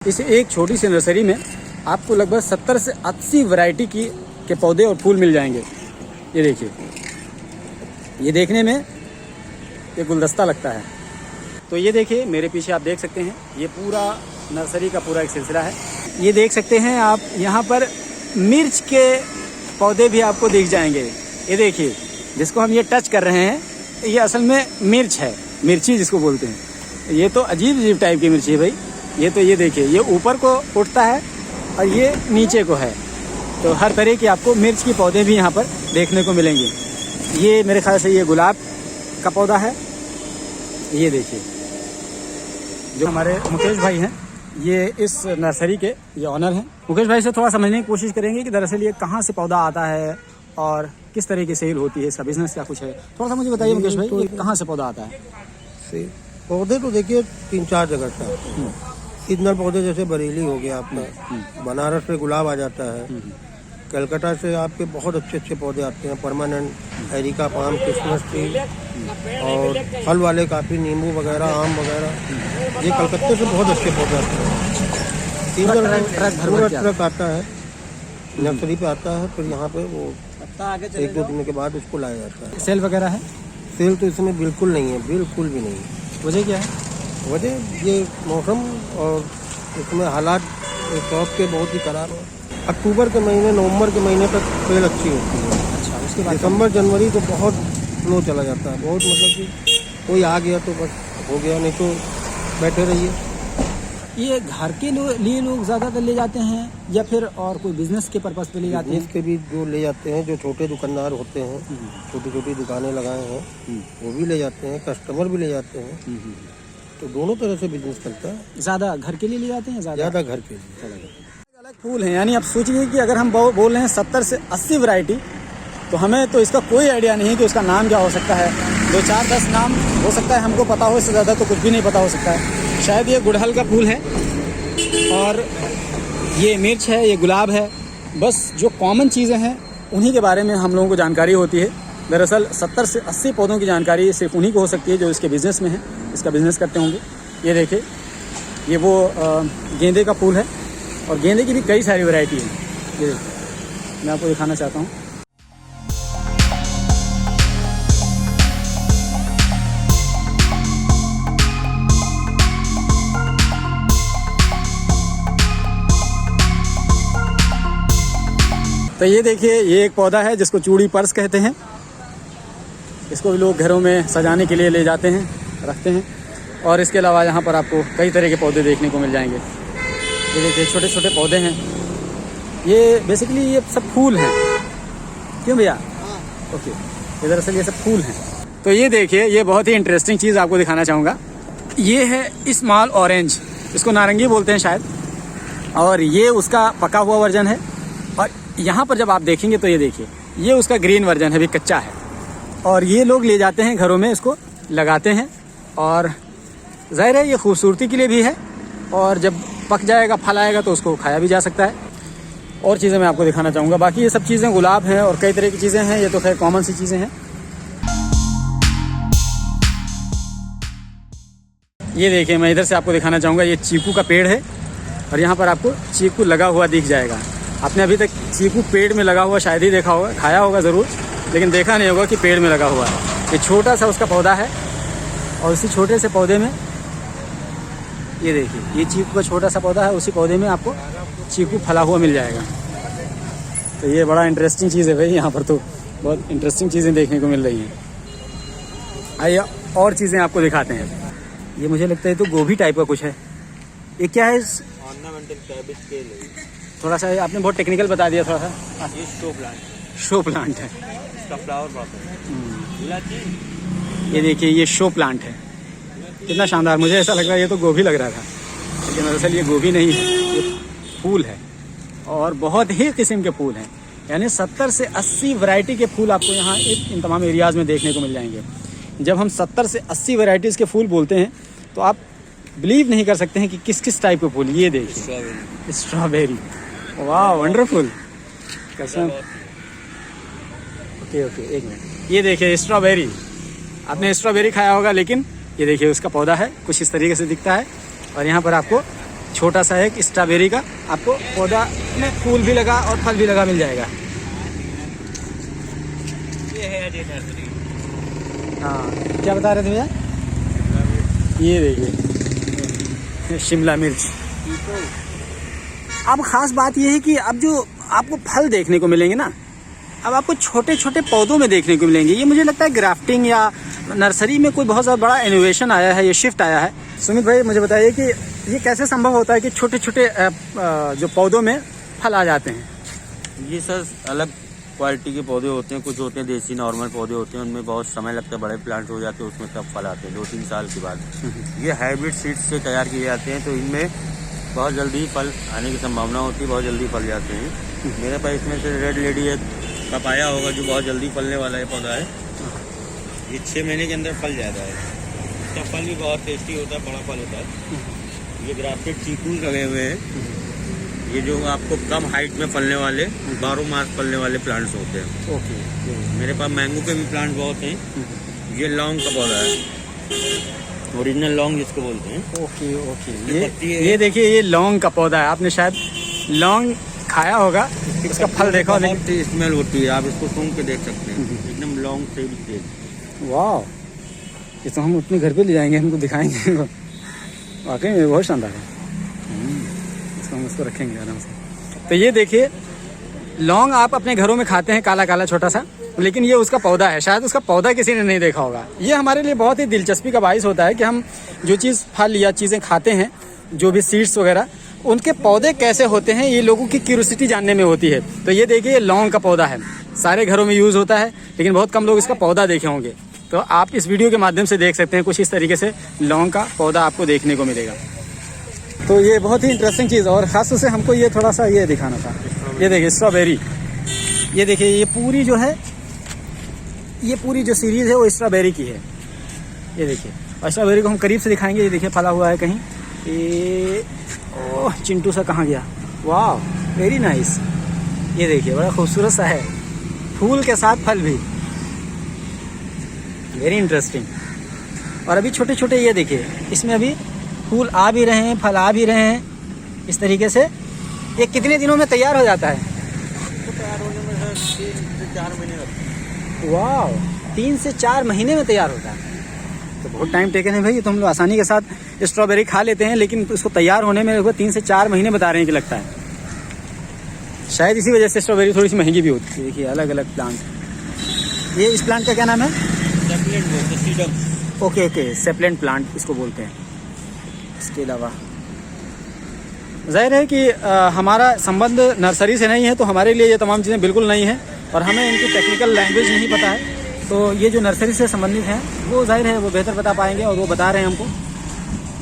इस एक छोटी सी नर्सरी में आपको लगभग 70 से 80 वैरायटी के पौधे और फूल मिल जाएंगे। ये देखिए, ये देखने में ये गुलदस्ता लगता है। तो ये देखिए मेरे पीछे आप देख सकते हैं, ये पूरा नर्सरी का पूरा एक सिलसिला है। ये देख सकते हैं आप, यहाँ पर मिर्च के पौधे भी आपको दिख जाएंगे। ये देखिए, जिसको हम ये टच कर रहे हैं, ये असल में मिर्च है, मिर्ची जिसको बोलते हैं। ये तो अजीब टाइप की मिर्ची है भाई। ये तो ये देखिए, ये ऊपर को उठता है और ये नीचे को है। तो हर तरह की आपको मिर्च की पौधे भी यहाँ पर देखने को मिलेंगे। ये मेरे ख्याल से ये गुलाब का पौधा है। ये देखिए, जो हमारे मुकेश भाई हैं, ये इस नर्सरी के ये ऑनर हैं। मुकेश भाई से थोड़ा समझने की कोशिश करेंगे कि दरअसल ये कहाँ से पौधा आता है और किस तरह की सेल होती है, इसका बिजनेस क्या कुछ है। थोड़ा सा मुझे बताइए मुकेश भाई, ये कहाँ से पौधा आता है। पौधे तो देखिए 3-4 जगह से आते हैं। सीजनल पौधे जैसे बरेली हो गया आपका, बनारस से गुलाब आ जाता है, कलकत्ता से आपके बहुत अच्छे पौधे आते हैं, permanent areca palm, Christmas tree और फल वाले काफ़ी नींबू वगैरह, आम वगैरह, ये कलकत्ते से बहुत अच्छे पौधे आते हैं। पूरा ट्रक आता है, नर्सरी पे आता है, फिर यहाँ पे वो 1-2 दिन के बाद उसको लाया जाता है। सेल वगैरह है? सेल तो इसमें बिल्कुल नहीं है, बिल्कुल भी नहीं। वजह क्या है? वजह ये मौसम और इसमें हालात शॉप के बहुत ही खराब है। अक्टूबर के महीने, नवंबर के महीने तक सेल अच्छी होती है। अच्छा, उसके बाद दिसंबर जनवरी तो बहुत स्लो चला जाता है। बहुत मतलब कि कोई आ गया तो बस हो गया, नहीं तो बैठे रहिए। ये घर के लिए लोग ज़्यादातर ले जाते हैं या फिर और कोई बिजनेस के पर्पज़ पे ले जाते हैं? बिजनेस के भी जो ले जाते हैं, जो छोटे दुकानदार होते हैं, छोटी छोटी दुकानें लगाए हैं, वो भी ले जाते हैं, कस्टमर भी ले जाते हैं। तो दोनों तरह से बिजनेस चलता है। ज़्यादा घर के लिए ले जाते हैं? ज़्यादा घर के लिए। अलग फूल हैं, यानी आप सोचिए कि अगर हम बोल रहे हैं 70 से 80 वैरायटी, तो हमें तो इसका कोई आइडिया नहीं कि उसका नाम क्या हो सकता है। 2, 4, 10 नाम हो सकता है हमको पता हो, इससे ज़्यादा तो कुछ भी नहीं पता हो सकता है। शायद ये गुड़हल का फूल है और ये मिर्च है, ये गुलाब है। बस जो कॉमन चीज़ें हैं उन्हीं के बारे में हम लोगों को जानकारी होती है। दरअसल 70 से 80 पौधों की जानकारी सिर्फ उन्हीं को हो सकती है जो इसके बिज़नेस में है, इसका बिज़नेस करते होंगे। ये देखिए, ये वो गेंदे का फूल है और गेंदे की भी कई सारी वैरायटी है। ये मैं आपको दिखाना चाहता हूँ। तो ये देखिए, ये एक पौधा है जिसको चूड़ी पर्स कहते हैं। इसको भी लोग घरों में सजाने के लिए ले जाते हैं, रखते हैं। और इसके अलावा यहाँ पर आपको कई तरह के पौधे देखने को मिल जाएंगे। ये देखिए, छोटे छोटे पौधे हैं। ये बेसिकली ये सब फूल हैं, क्यों भैया? ओके, ये दरअसल ये सब फूल हैं। तो ये देखिए, ये बहुत ही इंटरेस्टिंग चीज़ आपको दिखाना चाहूँगा। ये है स्मॉल ऑरेंज, इसको नारंगी बोलते हैं शायद, और ये उसका पका हुआ वर्जन है। और यहाँ पर जब आप देखेंगे तो ये देखिए, ये उसका ग्रीन वर्जन है, अभी कच्चा है। और ये लोग ले जाते हैं घरों में, इसको लगाते हैं और ज़ाहिर है ये खूबसूरती के लिए भी है, और जब पक जाएगा, फल आएगा तो उसको खाया भी जा सकता है। और चीज़ें मैं आपको दिखाना चाहूँगा। बाकी ये सब चीज़ें गुलाब हैं और कई तरह की चीज़ें हैं, ये तो खैर कॉमन सी चीज़ें हैं। ये देखिए, मैं इधर से आपको दिखाना चाहूँगा, ये चीकू का पेड़ है और यहाँ पर आपको चीकू लगा हुआ दिख जाएगा। आपने अभी तक चीकू पेड़ में लगा हुआ शायद ही देखा होगा, खाया होगा ज़रूर, लेकिन देखा नहीं होगा कि पेड़ में लगा हुआ है। ये छोटा सा उसका पौधा है और उसी छोटे से पौधे में ये देखिए, ये चीकू का छोटा सा पौधा है, उसी पौधे में आपको चीकू फला हुआ मिल जाएगा। तो ये बड़ा इंटरेस्टिंग चीज़ है भाई, यहाँ पर तो बहुत इंटरेस्टिंग चीज़ें देखने को मिल रही हैं। आइए और चीज़ें आपको दिखाते हैं। ये मुझे लगता है तो गोभी टाइप का कुछ है। ये क्या है? ऑर्नामेंटल कैबेज के लिए थोड़ा सा आपने बहुत टेक्निकल बता दिया थोड़ा सा। ये शो प्लांट, शो प्लांट है, इसका फ्लावर प्रोसेस। ये देखिए, ये शो प्लांट है। कितना शानदार, मुझे ऐसा लग रहा है ये तो गोभी लग रहा था, लेकिन दरअसल ये गोभी नहीं है, ये फूल है और बहुत ही किस्म के फूल हैं। यानी 70 से 80 वैरायटी के फूल आपको यहाँ इन तमाम एरियाज़ में देखने को मिल जाएंगे। जब हम 70 से 80 वैरायटीज़ के फूल बोलते हैं तो आप बिलीव नहीं कर सकते हैं कि किस किस टाइप के फूल। ये देखिए, स्ट्रॉबेरी, वाह वंडरफुल, कसम। ओके, एक मिनट। ये देखिए स्ट्रॉबेरी, आपने स्ट्रॉबेरी खाया होगा, लेकिन ये देखिए उसका पौधा है, कुछ इस तरीके से दिखता है। और यहाँ पर आपको छोटा सा एक स्ट्रॉबेरी का आपको पौधा में फूल भी लगा और फल भी लगा मिल जाएगा। ये है जी नर्सरी। हाँ, क्या बता रहे थे भैया? ये देखिए शिमला मिर्च। अब ख़ास बात ये है कि अब जो आपको फल देखने को मिलेंगे ना, अब आपको छोटे छोटे पौधों में देखने को मिलेंगे। ये मुझे लगता है ग्राफ्टिंग या नर्सरी में कोई बहुत ज़्यादा बड़ा इनोवेशन आया है, ये शिफ्ट आया है। सुमित भाई मुझे बताइए कि ये कैसे संभव होता है कि छोटे छोटे जो पौधों में फल आ जाते हैं? ये सर अलग क्वालिटी के पौधे होते हैं, कुछ होते हैं देसी नॉर्मल पौधे होते हैं, उनमें बहुत समय लगता है, बड़े प्लांट हो जाते हैं, उसमें तब फल आते हैं 2-3 साल के बाद। ये हाइब्रिड सीड्स से तैयार किए जाते हैं, तो इनमें बहुत जल्दी फल आने की संभावना होती है, बहुत जल्दी फल जाते हैं। मेरे पास इसमें से रेड लेडी है, पपाया होगा जो बहुत जल्दी फलने वाला है पौधा है। ये 6 महीने के अंदर फल जाता है, इसका फल भी बहुत टेस्टी होता है, बड़ा फल होता है। ये ग्राफ्टेड चीकू लगे हुए हैं, ये जो आपको कम हाइट में फलने वाले 12 मास फलने वाले प्लांट्स होते हैं। ओके। मेरे पास मैंगो के भी प्लांट बहुत हैं। ये लौंग का पौधा है, ओरिजिनल लौंग जिसको बोलते हैं। Okay okay. पत्ती है। ये देखिए, ये लौंग का पौधा है। आपने शायद लौंग खाया होगा, इसका फल देखा होगा। बहुत स्मेल होती है, आप इसको सूंघ के देख सकते हैं, एकदम लौंग से भी तेज। वाह, ये तो हम अपने घर पे ले जाएंगे, हमको दिखाएंगे। वाकई में बहुत शानदार है। इसको हम इसको रखेंगे आराम से। तो ये देखिए, लौंग आप अपने घरों में खाते हैं, काला काला छोटा सा, लेकिन ये उसका पौधा है। शायद उसका पौधा किसी ने नहीं देखा होगा। ये हमारे लिए बहुत ही दिलचस्पी का बाइस होता है कि हम जो चीज़ फल या चीज़ें खाते हैं, जो भी सीड्स वगैरह, उनके पौधे कैसे होते हैं, ये लोगों की क्यूरियोसिटी जानने में होती है। तो ये देखिए, ये लौंग का पौधा है, सारे घरों में यूज़ होता है, लेकिन बहुत कम लोग इसका पौधा देखे होंगे। तो आप इस वीडियो के माध्यम से देख सकते हैं, कुछ इस तरीके से लौंग का पौधा आपको देखने को मिलेगा। तो ये बहुत ही इंटरेस्टिंग चीज़, और ख़ास तौर से हमको ये थोड़ा सा ये दिखाना था। ये देखिए स्ट्रॉबेरी, ये देखिए, ये पूरी जो है, ये पूरी जो सीरीज़ है वो स्ट्रॉबेरी की है। ये देखिए, और स्ट्रॉबेरी को हम करीब से दिखाएंगे। ये देखिए फला हुआ है कहीं, ये ओह चिंटू सा कहाँ गया। वाह, वेरी नाइस। ये देखिए, बड़ा खूबसूरत सा है, फूल के साथ फल भी, वेरी इंटरेस्टिंग। और अभी छोटे छोटे, ये देखिए, इसमें अभी फूल आ भी रहे हैं, फल आ भी रहे हैं इस तरीके से। ये कितने दिनों में तैयार हो जाता है? तो तैयार होने में 3 से 4 महीने लगते हैं। वाह, 3 से 4 महीने में तैयार होता है। तो बहुत टाइम टेकन है भाई। ये तो हम लोग आसानी के साथ स्ट्रॉबेरी खा लेते हैं, लेकिन इसको तैयार होने में लगभग 3 से 4 महीने बता रहे हैं कि लगता है। शायद इसी वजह से स्ट्रॉबेरी थोड़ी सी महंगी भी होती है। देखिए अलग अलग प्लांट। ये इस प्लांट का क्या नाम है? सेपलेंट। ओके ओके, सेपलेंट प्लांट इसको बोलते हैं। इसके अलावा जाहिर है कि हमारा संबंध नर्सरी से नहीं है, तो हमारे लिए ये तमाम चीज़ें बिल्कुल नहीं हैं, और हमें इनकी टेक्निकल लैंग्वेज नहीं पता है। तो ये जो नर्सरी से संबंधित हैं, वो जाहिर है वो बेहतर बता पाएंगे, और वो बता रहे हैं हमको।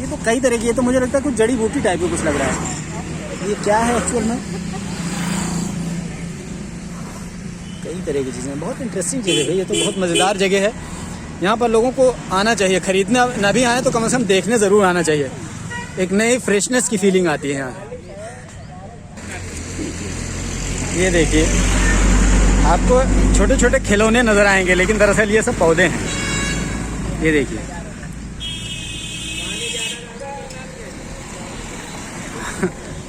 ये तो कई तरह की, ये तो मुझे लगता है कुछ जड़ी बूटी टाइप का कुछ लग रहा है। ये क्या है एक्चुअल में? कई तरह की चीज़ें, बहुत इंटरेस्टिंग चीज़ है भाई। ये तो बहुत मज़ेदार जगह है, यहाँ पर लोगों को आना चाहिए। खरीदना ना भी आए तो कम से कम देखने ज़रूर आना चाहिए। एक नई फ्रेशनेस की फीलिंग आती है यहाँ। ये देखिए, आपको छोटे छोटे खिलौने नज़र आएंगे, लेकिन दरअसल ये सब पौधे हैं। ये देखिए,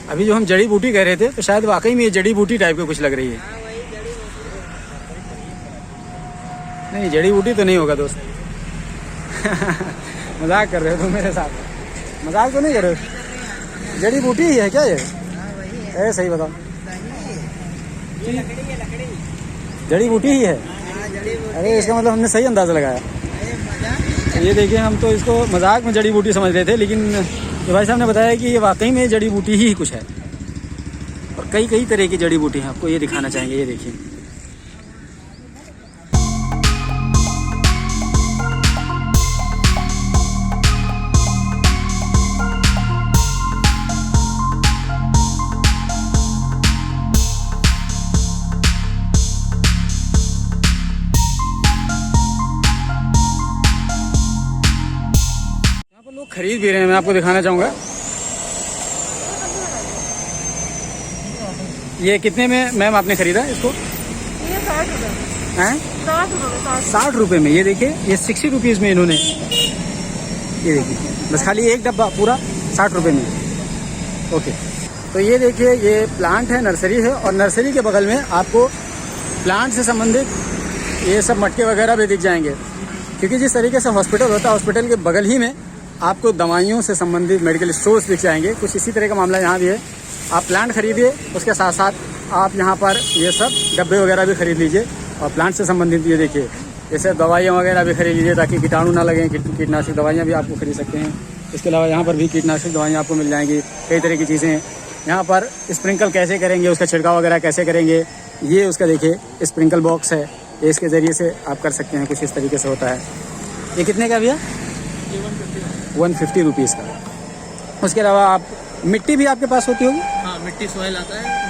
अभी जो हम जड़ी बूटी कह रहे थे, तो शायद वाकई में ये जड़ी बूटी टाइप का कुछ लग रही है। नहीं, जड़ी बूटी तो नहीं होगा दोस्त। मजाक कर रहे हो तुम मेरे साथ? मजाक तो नहीं कर रहे हो? जड़ी बूटी ही है क्या ये? सही बताओ। जड़ी बूटी ही है? अरे इसका मतलब हमने सही अंदाज़ा लगाया। ये देखिए, हम तो इसको मजाक में जड़ी बूटी समझ रहे थे, लेकिन ये भाई साहब ने बताया कि ये वाकई में जड़ी बूटी ही कुछ है, और कई कई तरह की जड़ी बूटी हैं। आपको ये दिखाना चाहेंगे, ये देखिए। लोग खरीद भी रहे हैं, मैं आपको दिखाना चाहूँगा। ये कितने में मैम आपने खरीदा इसको? ये 60 रुपये। हैं? 60 रुपये में। ये देखिए, ये 60 रुपीज़ में इन्होंने, ये देखिए, बस खाली एक डब्बा पूरा 60 रुपये में। ओके, तो ये देखिए ये प्लांट है, नर्सरी है, और नर्सरी के बगल में आपको प्लांट से संबंधित ये सब मटके वगैरह भी दिख जाएंगे, क्योंकि जिस तरीके से हॉस्पिटल होता है हॉस्पिटल के बगल ही में आपको दवाइयों से संबंधित मेडिकल स्टोर्स दिख जाएंगे। कुछ इसी तरह का मामला यहाँ भी है। आप प्लांट खरीदिए, उसके साथ साथ आप यहाँ पर ये सब डब्बे वगैरह भी खरीद लीजिए, और प्लांट से संबंधित ये देखिए जैसे दवाइयाँ वगैरह भी खरीद लीजिए ताकि कीटाणु ना लगें। कीटनाशक दवाइयाँ भी आपको खरीद सकते हैं। इसके अलावा यहाँ पर भी कीटनाशक दवाइयाँ आपको मिल जाएंगी, कई तरह की चीज़ें। यहाँ पर स्प्रिंकल कैसे करेंगे, उसका छिड़काव वगैरह कैसे करेंगे, ये उसका देखिए स्प्रिंकल बॉक्स है, इसके ज़रिए से आप कर सकते हैं। कुछ इस तरीके से होता है। ये कितने का भैया? 150 रुपीज़ का। उसके अलावा आप मिट्टी भी आपके पास होती होगी? हाँ, मिट्टी सॉइल आता है।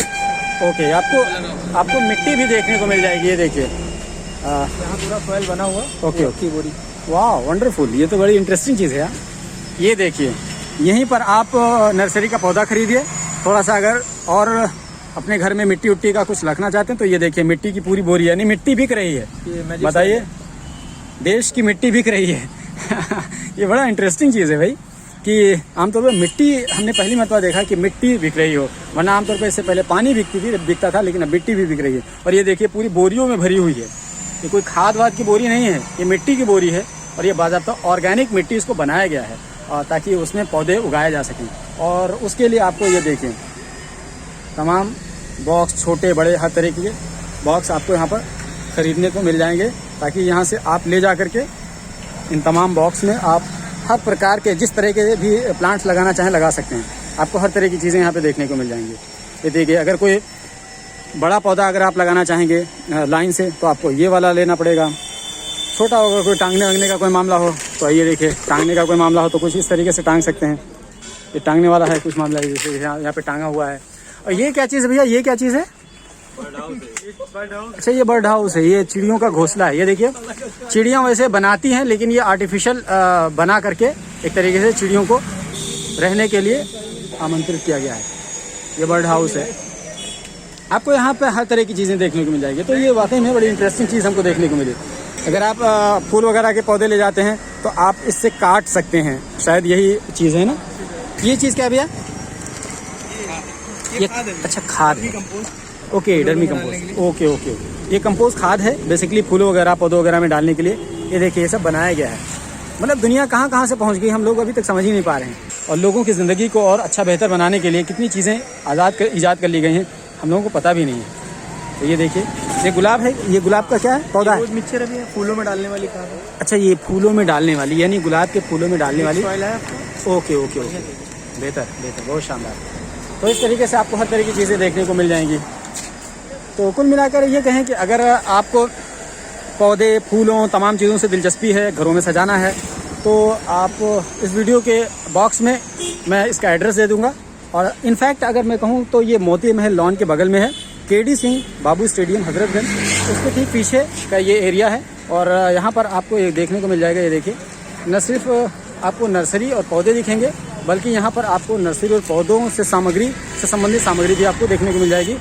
ओके, आपको मिट्टी भी देखने को मिल जाएगी। ये देखिए यहाँ पूरा सॉइल बना हुआ। ओके ओके, वाह वंडरफुल, ये तो बड़ी इंटरेस्टिंग चीज़ है यार। ये देखिए यहीं पर आप नर्सरी का पौधा खरीदिए। थोड़ा सा अगर और अपने घर में मिट्टी उट्टी का कुछ रखना चाहते हैं तो ये देखिए मिट्टी की पूरी बोरी, यानी मिट्टी बिक रही है। बताइए, देश की मिट्टी बिक रही है। ये बड़ा इंटरेस्टिंग चीज़ है भाई, कि आमतौर पर मिट्टी हमने पहली मरतबा देखा कि मिट्टी बिक रही हो, वरना आमतौर पर इससे पहले पानी बिकता था, लेकिन अब मिट्टी भी बिक रही है। और ये देखिए पूरी बोरियों में भरी हुई है। ये कोई खाद वाद की बोरी नहीं है, ये मिट्टी की बोरी है, और ये बाज़ाब्ता ऑर्गेनिक मिट्टी इसको बनाया गया है, और ताकि उसमें पौधे उगाए जा सकें। और उसके लिए आपको ये देखें तमाम बॉक्स, छोटे बड़े हर तरीके के बॉक्स आपको यहाँ पर ख़रीदने को मिल जाएंगे, ताकि यहाँ से आप ले जा करके इन तमाम बॉक्स में आप हर प्रकार के जिस तरह के भी प्लांट्स लगाना चाहें लगा सकते हैं। आपको हर तरह की चीज़ें यहाँ पे देखने को मिल जाएंगी। ये देखिए, अगर कोई बड़ा पौधा अगर आप लगाना चाहेंगे लाइन से तो आपको ये वाला लेना पड़ेगा। छोटा होगा, कोई टांगने वांगने का कोई मामला हो तो ये देखिए, टांगने का कोई मामला हो तो कुछ इस तरीके से टांग सकते हैं। ये टांगने वाला है कुछ मामला, जैसे यहाँ पे टांगा हुआ है। और ये क्या चीज़ है भैया, ये क्या चीज़ है? अच्छा, ये बर्ड हाउस है, ये चिड़ियों का घोंसला है। ये देखिए चिड़ियाँ वैसे बनाती हैं, लेकिन ये आर्टिफिशियल बना करके एक तरीके से चिड़ियों को रहने के लिए आमंत्रित किया गया है। ये बर्ड हाउस है। आपको यहाँ पे हर तरह की चीज़ें देखने को मिल जाएगी। तो ये वाकई में बड़ी इंटरेस्टिंग चीज़ हमको देखने को मिली। अगर आप फूल वगैरह के पौधे ले जाते हैं तो आप इससे काट सकते हैं, शायद यही चीज़ है ना। ये चीज़ क्या है भैया? ये अच्छा खाद है। Okay, Dermi compost. Okay okay, ये कंपोस्ट खाद है बेसिकली फूलों वगैरह पौधों वगैरह में डालने के लिए। ये देखिए ये सब बनाया गया है। मतलब दुनिया कहाँ कहाँ से पहुँच गई, हम लोग अभी तक समझ ही नहीं पा रहे हैं। और लोगों की ज़िंदगी को और अच्छा बेहतर बनाने के लिए कितनी चीज़ें ईजाद कर ली गई हैं, हम लोगों को पता भी नहीं है। तो ये देखिए, ये गुलाब है। ये गुलाब का क्या है? पौधा है। मिक्सचर अभी फूलों में डालने वाली खाद है। अच्छा, ये फूलों में डालने वाली, यानी गुलाब के फूलों में डालने वाली सॉइल है। ओके ओके ओके, बेहतर बेहतर, बहुत शानदार। तो इस तरीके से आपको हर तरह की चीज़ें देखने को मिल जाएंगी। तो कुल मिलाकर ये कहें कि अगर आपको पौधे, फूलों, तमाम चीज़ों से दिलचस्पी है, घरों में सजाना है, तो आप इस वीडियो के बॉक्स में मैं इसका एड्रेस दे दूंगा। और इनफैक्ट अगर मैं कहूँ तो ये मोती महल लॉन के बगल में है, केडी सिंह बाबू स्टेडियम हजरतगंज, उसके ठीक पीछे का ये एरिया है। और यहाँ पर आपको ये देखने को मिल जाएगा। ये देखिए, न सिर्फ आपको नर्सरी और पौधे दिखेंगे, बल्कि यहाँ पर आपको नर्सरी और पौधों से संबंधित सामग्री भी आपको देखने को मिल जाएगी।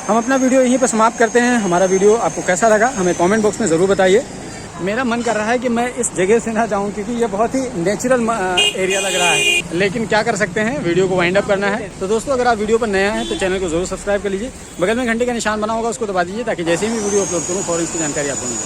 हम अपना वीडियो यहीं पर समाप्त करते हैं। हमारा वीडियो आपको कैसा लगा हमें कमेंट बॉक्स में ज़रूर बताइए। मेरा मन कर रहा है कि मैं इस जगह से ना जाऊं, क्योंकि ये बहुत ही नेचुरल एरिया लग रहा है, लेकिन क्या कर सकते हैं, वीडियो को वाइंड अप करना है। तो दोस्तों, अगर आप वीडियो पर नए हैं तो चैनल को जरूर सब्सक्राइब कर लीजिए। बगल में घंटे का निशान बना होगा, उसको दबा दीजिए, ताकि जैसे भी वीडियो अपलोड करूँ फौरन इसकी जानकारी आपको मिले।